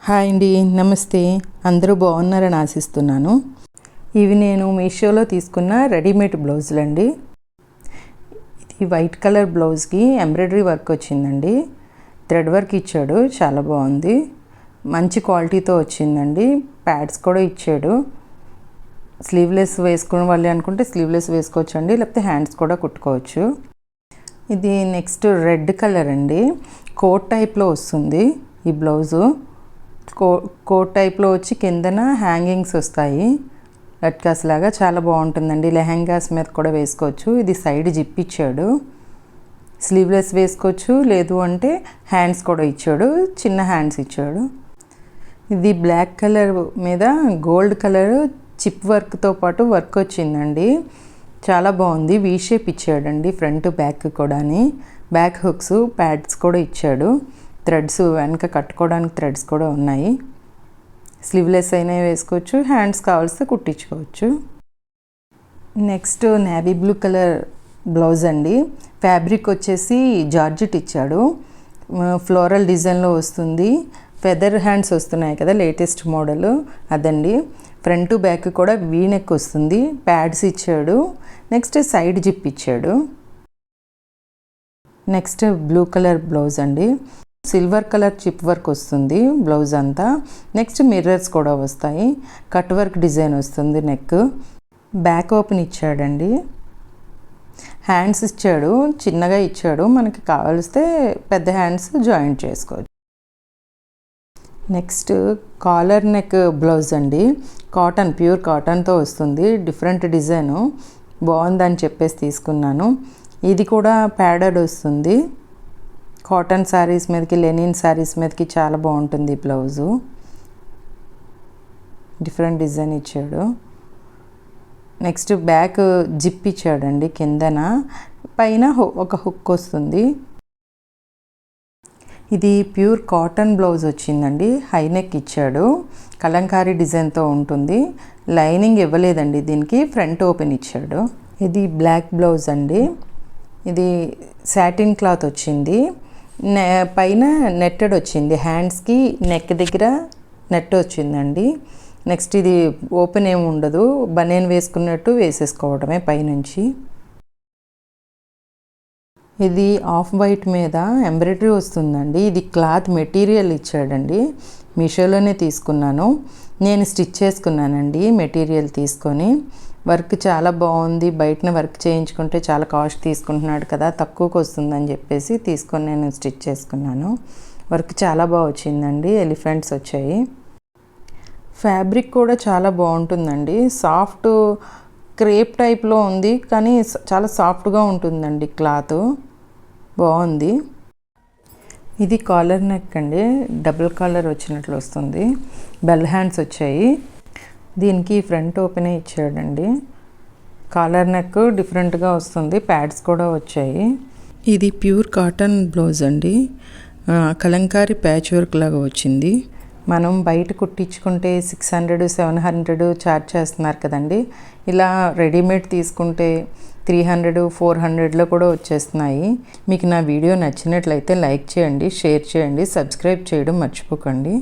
Hi అండి, నమస్తే. అందరూ బాగున్నారని ఆశిస్తున్నాను. ఇవి నేను మీషోలో తీసుకున్న రెడీమేడ్ బ్లౌజులు అండి. ఇది వైట్ కలర్ బ్లౌజ్కి ఎంబ్రాయిడరీ వర్క్ వచ్చిందండి. థ్రెడ్ వర్క్ ఇచ్చాడు, చాలా బాగుంది. మంచి క్వాలిటీతో వచ్చిందండి. ప్యాడ్స్ కూడా ఇచ్చాడు. స్లీవ్లెస్ వేసుకునే వాళ్ళు అనుకుంటే స్లీవ్లెస్ వేసుకోవచ్చు అండి, లేకపోతే హ్యాండ్స్ కూడా కుట్టుకోవచ్చు. ఇది నెక్స్ట్ రెడ్ కలర్ అండి. కోట్ టైప్లో వస్తుంది ఈ బ్లౌజు. కోట్ టైప్లో వచ్చి కిందన హ్యాంగింగ్స్ వస్తాయి, లట్కాస్ లాగా. చాలా బాగుంటుందండి. లెహెంగాస్ మీద కూడా వేసుకోవచ్చు. ఇది సైడ్ జిప్ ఇచ్చాడు. స్లీవ్లెస్ వేసుకోవచ్చు, లేదు అంటే హ్యాండ్స్ కూడా ఇచ్చాడు, చిన్న హ్యాండ్స్ ఇచ్చాడు. ఇది బ్లాక్ కలర్ మీద గోల్డ్ కలర్ చిప్ వర్క్తో పాటు వర్క్ వచ్చిందండి. చాలా బాగుంది. వీ షేప్ ఇచ్చాడండి ఫ్రంట్ బ్యాక్ కూడాని. బ్యాక్ హుక్స్, ప్యాడ్స్ కూడా ఇచ్చాడు. థ్రెడ్స్ వెనక కట్టుకోవడానికి థ్రెడ్స్ కూడా ఉన్నాయి. స్లీవ్లెస్ అయినా వేసుకోవచ్చు, హ్యాండ్స్ కావాల్సి కుట్టించుకోవచ్చు. Next navy blue colour blouse అండి. ఫ్యాబ్రిక్ వచ్చేసి జార్జెట్ ఇచ్చాడు. ఫ్లోరల్ డిజైన్లో వస్తుంది. ఫెదర్ హ్యాండ్స్ వస్తున్నాయి కదా, లేటెస్ట్ మోడల్ అదండి. ఫ్రంట్ బ్యాక్ కూడా వీ నెక్ వస్తుంది. ప్యాడ్స్ ఇచ్చాడు. నెక్స్ట్ సైడ్ జిప్ ఇచ్చాడు. నెక్స్ట్ బ్లూ కలర్ బ్లౌజ్ అండి. సిల్వర్ కలర్ చిప్ వర్క్ వస్తుంది బ్లౌజ్ అంతా. నెక్స్ట్ మిర్రర్స్ కూడా వస్తాయి. కట్ వర్క్ డిజైన్ వస్తుంది. నెక్ బ్యాక్ ఓపెన్ ఇచ్చాడండి. హ్యాండ్స్ ఇచ్చాడు, చిన్నగా ఇచ్చాడు. మనకి కావలిస్తే పెద్ద హ్యాండ్స్ జాయింట్ చేసుకోవచ్చు. నెక్స్ట్ కాలర్ నెక్ బ్లౌజ్ అండి. కాటన్, ప్యూర్ కాటన్తో వస్తుంది. డిఫరెంట్ డిజైను బాగుందని చెప్పేసి తీసుకున్నాను. ఇది కూడా ప్యాడెడ్ వస్తుంది. కాటన్ శారీస్ మీదకి, లెనిన్ శారీస్ మీదకి చాలా బాగుంటుంది బ్లౌజు. డిఫరెంట్ డిజైన్ ఇచ్చాడు. నెక్స్ట్ బ్యాక్ జిప్ ఇచ్చాడండి కిందన. పైన ఒక హుక్ వస్తుంది. ఇది ప్యూర్ కాటన్ బ్లౌజ్ వచ్చిందండి. హై నెక్ ఇచ్చాడు. కలంకారీ డిజైన్తో ఉంటుంది. లైనింగ్ ఇవ్వలేదండి దీనికి, ఫ్రంట్ ఓపెన్ ఇచ్చాడు. ఇది బ్లాక్ బ్లౌజ్ అండి. ఇది సాటిన్ క్లాత్ వచ్చింది. పైన నెట్టెడ్ వచ్చింది. హ్యాండ్స్కి నెక్ దగ్గర నెట్ వచ్చిందండి. నెక్స్ట్ ఇది ఓపెన్ ఏమి ఉండదు, బనీన్ వేసుకున్నట్టు వేసేసుకోవడమే పైనుంచి. ఇది ఆఫ్ వైట్ మీద ఎంబ్రాయిడరీ వస్తుందండి. ఇది క్లాత్ మెటీరియల్ ఇచ్చాడండి. మీషోలోనే తీసుకున్నాను. నేను స్టిచ్ చేసుకున్నానండి మెటీరియల్ తీసుకొని. వర్క్ చాలా బాగుంది. బయటన వర్క్ చేయించుకుంటే చాలా కాస్ట్ తీసుకుంటున్నాడు కదా, తక్కువకి వస్తుందని చెప్పేసి తీసుకొని నేను స్టిచ్ చేసుకున్నాను. వర్క్ చాలా బాగా వచ్చిందండి. ఎలిఫెంట్స్ వచ్చాయి. ఫ్యాబ్రిక్ కూడా చాలా బాగుంటుందండి. సాఫ్ట్ క్రేప్ టైప్లో ఉంది, కానీ చాలా సాఫ్ట్గా ఉంటుందండి క్లాత్. బాగుంది. ఇది కాలర్ నెక్ అండి. డబుల్ కాలర్ వచ్చినట్లు వస్తుంది. బెల్ హ్యాండ్స్ వచ్చాయి. దీనికి ఫ్రంట్ ఓపెనే ఇచ్చాడండి. కాలర్ నెక్ డిఫరెంట్గా వస్తుంది. ప్యాడ్స్ కూడా వచ్చాయి. ఇది ప్యూర్ కాటన్ బ్లౌజ్ అండి. కలంకారీ ప్యాచ్ వర్క్ లాగా వచ్చింది. మనం బయట కుట్టించుకుంటే 600, 700 ఛార్జ్ చేస్తున్నారు కదండి. ఇలా రెడీమేడ్ తీసుకుంటే 300, 400లో కూడా వచ్చేస్తున్నాయి. మీకు నా వీడియో నచ్చినట్లయితే లైక్ చేయండి, షేర్ చేయండి, సబ్స్క్రైబ్ చేయడం మర్చిపోకండి.